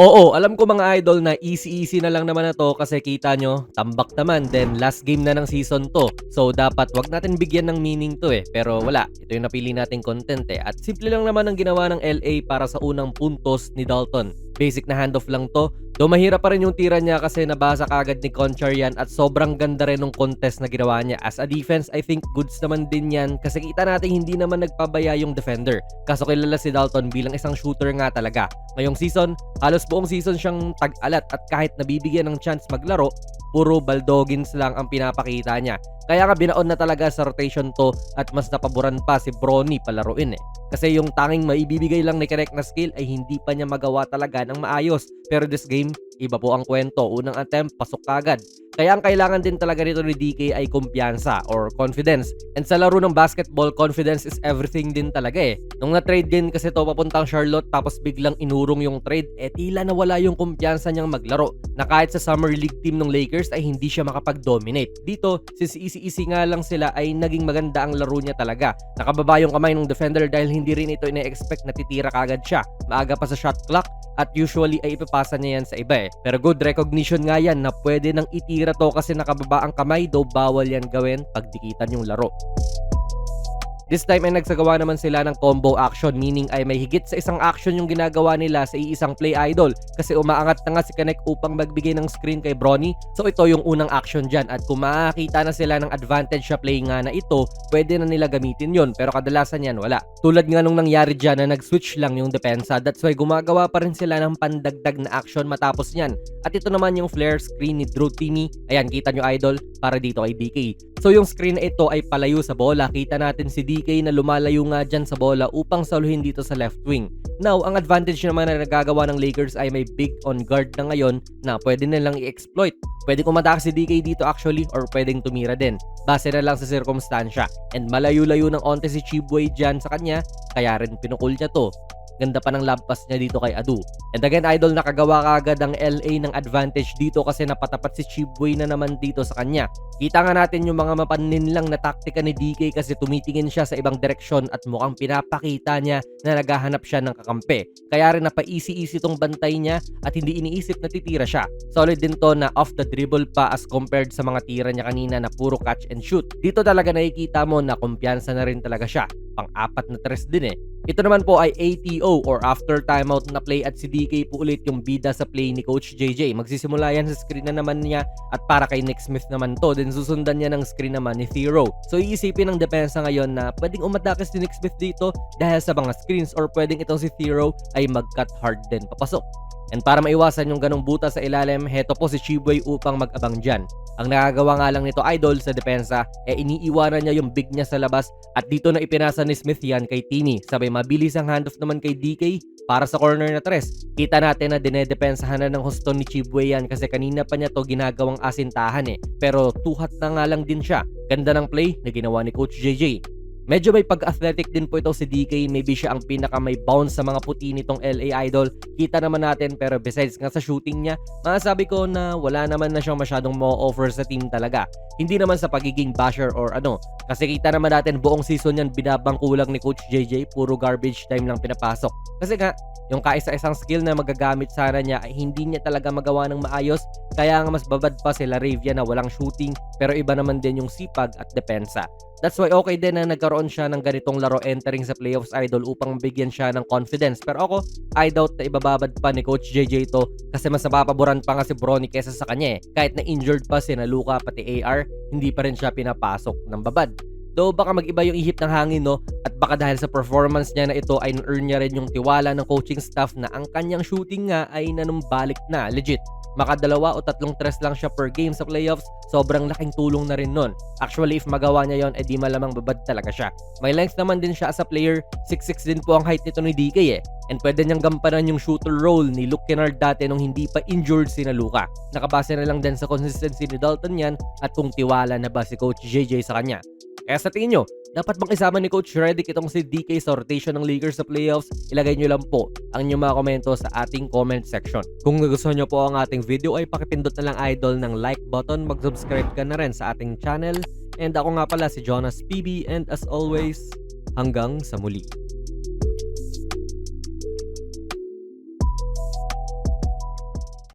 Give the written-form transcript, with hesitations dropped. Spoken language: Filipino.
Oo, alam ko mga idol na easy-easy na lang naman na 'to kasi kita nyo, tambak naman then last game na ng season 'to. So dapat 'wag natin bigyan ng meaning 'to, eh. Pero wala, ito yung napili nating content, eh. At simple lang naman ang ginawa ng LA para sa unang puntos ni Dalton. Basic na handoff lang 'to, though mahirap pa rin yung tira niya kasi nabasa kaagad ni Conchar yan at sobrang ganda rin nung contest na ginawa niya. As a defense, I think goods naman din yan kasi kita natin hindi naman nagpabaya yung defender. Kaso kilala si Dalton bilang isang shooter nga talaga. Ngayong season, halos buong season siyang tag-alat at kahit nabibigyan ng chance maglaro, puro baldogins lang ang pinapakita niya. Kaya nga binaon na talaga sa rotation to at mas napaboran pa si Bronny palaruin, eh. Kasi yung tanging maibibigay lang ni Kirek na skill ay hindi pa niya magawa talaga ng maayos. Pero this game, iba po ang kwento. Unang attempt, pasok kagad. Kaya ang kailangan din talaga nito ni DK ay kumpiyansa or confidence. And sa laro ng basketball, confidence is everything din talaga, eh. Nung na-trade din kasi to papuntang Charlotte tapos biglang inurong yung trade, tila nawala yung kumpiyansa niyang maglaro. Na kahit sa Summer League team ng Lakers ay hindi siya makapag-dominate. Dito, since easy-easy nga lang sila ay naging maganda ang laro niya talaga. Nakababa yung kamay ng defender dahil hindi rin ito ina-expect na titira kagad siya. Maaga pa sa shot clock at usually ay ipapasa niya yan sa iba, eh. Pero good recognition nga yan na pwede nang itira to kasi nakababa ang kamay, though bawal yan gawin pag dikitan yung laro. This time ay nagsagawa naman sila ng combo action, meaning ay may higit sa isang action yung ginagawa nila sa iisang play idol kasi umaangat na nga si Connect upang magbigay ng screen kay Bronny. So ito yung unang action dyan at kung makakita na sila ng advantage sa play nga na ito, pwede na nila gamitin yon pero kadalasan yan wala. Tulad nga nung nangyari dyan na nag-switch lang yung depensa, that's why gumagawa pa rin sila ng pandagdag na action matapos nyan. At ito naman yung flare screen ni Drew Timmy. Ayan, kita nyo idol, para dito kay DK. So yung screen na ito ay palayo sa bola. Kita natin si DK na lumalayo nga dyan sa bola upang saluhin dito sa left wing. Now, ang advantage naman na nagagawa ng Lakers ay may big on guard na ngayon na pwede nilang i-exploit. Pwede kumatake si DK dito actually or pwedeng tumira din. Base na lang sa sirkumstansya. And malayo-layo ng onte si Chibway dyan sa kanya, kaya rin pinukul niya to. Ganda pa ng lampas niya dito kay Adu. And again, idol, nakagawa kaagad ang LA ng advantage dito kasi napatapat si Chibway na naman dito sa kanya. Kita nga natin yung mga mapanin lang na taktika ni DK kasi tumitingin siya sa ibang direksyon at mukhang pinapakita niya na naghahanap siya ng kakampi. Kaya rin napa-easy-easy tong bantay niya at hindi iniisip na titira siya. Solid din to na off the dribble pa as compared sa mga tira niya kanina na puro catch and shoot. Dito talaga nakikita mo na kumpiyansa na rin talaga siya. Pang-apat na tres din, eh. Ito naman po ay ATO or after timeout na play at si DK po ulit yung bida sa play ni Coach JJ. Magsisimula yan sa screen na naman niya at para kay Nick Smith naman to. Then susundan niya ng screen naman ni Thero. So iisipin ng depensa ngayon na pwedeng umatake si Nick Smith dito dahil sa mga screens or pwedeng itong si Thero ay mag-cut hard din papasok. And para maiwasan yung ganong buta sa ilalim, heto po si Chibway upang mag-abang dyan. Ang nakagawa nga lang nito idol sa depensa, iniiwanan niya yung big niya sa labas at dito na ipinasa ni Smith yan kay Tini. Sabay mabilis ang handoff naman kay DK para sa corner na tres. Kita natin na dinedepensahan na ng husto ni Chibway yan kasi kanina pa niya to ginagawang asintahan, eh. Pero tuhat na nga lang din siya. Ganda ng play na ginawa ni Coach JJ. Medyo may pag-athletic din po ito si DK. Maybe siya ang pinaka may bounce sa mga puti nitong LA idol. Kita naman natin pero besides nga sa shooting niya, masasabi ko na wala naman na siyang masyadong mo-offer sa team talaga. Hindi naman sa pagiging basher or ano. Kasi kita naman natin buong season yan binabangkulang ni Coach JJ. Puro garbage time lang pinapasok. Kasi nga, yung kaisa-isang skill na magagamit sana niya ay hindi niya talaga magawa ng maayos. Kaya nga mas babad pa sila Ravia na walang shooting pero iba naman din yung sipag at depensa. That's why okay din na nagkaroon siya ng ganitong laro entering sa playoffs idol upang bigyan siya ng confidence. Pero ako, I doubt na ibababad pa ni Coach JJ to kasi mas napapaboran pa nga si Bronny kesa sa kanya, eh. Kahit na injured pa si Luka pati AR, hindi pa rin siya pinapasok ng babad. Though baka mag-iba yung ihip ng hangin, no? At baka dahil sa performance niya na ito ay earn niya rin yung tiwala ng coaching staff na ang kanyang shooting nga ay nanumbalik na, legit. Maka 2 o 3 tres lang siya per game sa playoffs, sobrang laking tulong na rin nun. Actually, if magawa niya yon, edi malamang babad talaga siya. May length naman din siya as a player, 6'6 din po ang height nito ni DK, eh. And pwede niyang gampanan yung shooter role ni Luke Kennard dati nung hindi pa injured si Luka. Nakabase na lang din sa consistency ni Dalton yan at kung tiwala na ba si Coach JJ sa kanya. Kaya sa tingin nyo, dapat bang isama ni Coach Redick itong si DK sa rotation ng Lakers sa playoffs? Ilagay nyo lang po ang inyong mga komento sa ating comment section. Kung nagustuhan nyo po ang ating video ay pakipindot na lang idol ng like button, mag-subscribe ka na rin sa ating channel. And ako nga pala si Jonas PB and as always, hanggang sa muli.